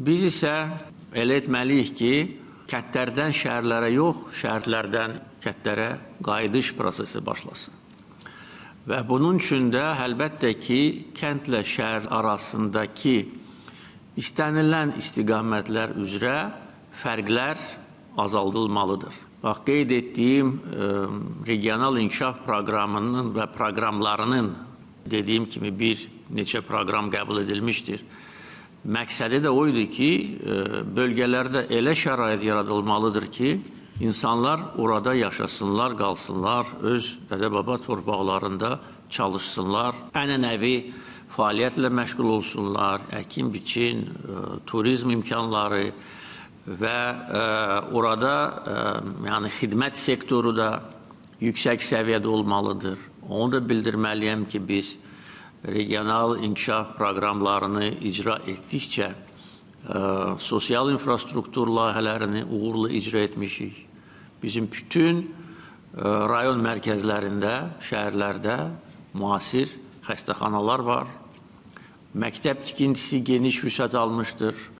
Biz isə elə etməliyik ki, kəndlərdən şəhərlərə yox, şəhərlərdən kəndlərə qayıdış prosesi başlasın. Və bunun üçün də əlbəttə ki, kəndlə şəhər arasındakı istənilən istiqamətlər üzrə fərqlər azaldılmalıdır. Bax, qeyd etdiyim regional inkişaf proqramının və proqramlarının dediyim kimi bir neçə proqram qəbul edilmişdir. Məqsədi də o idi ki, bölgələrdə elə şərait yaradılmalıdır ki, insanlar orada yaşasınlar, qalsınlar, öz dədə-baba torpaqlarında çalışsınlar, ənənəvi fəaliyyətlə məşğul olsunlar, əkin, biçin, turizm imkanları və orada yəni xidmət sektoru da yüksək səviyyədə olmalıdır. Onu da bildirməliyəm ki, biz regional inkişaf proqramlarını icra etdikcə sosial infrastruktur layihələrini uğurlu icra etmişik. Bizim bütün rayon mərkəzlərində, şəhərlərdə müasir xəstəxanalar var. Məktəb tikintisi geniş vüsət almışdır.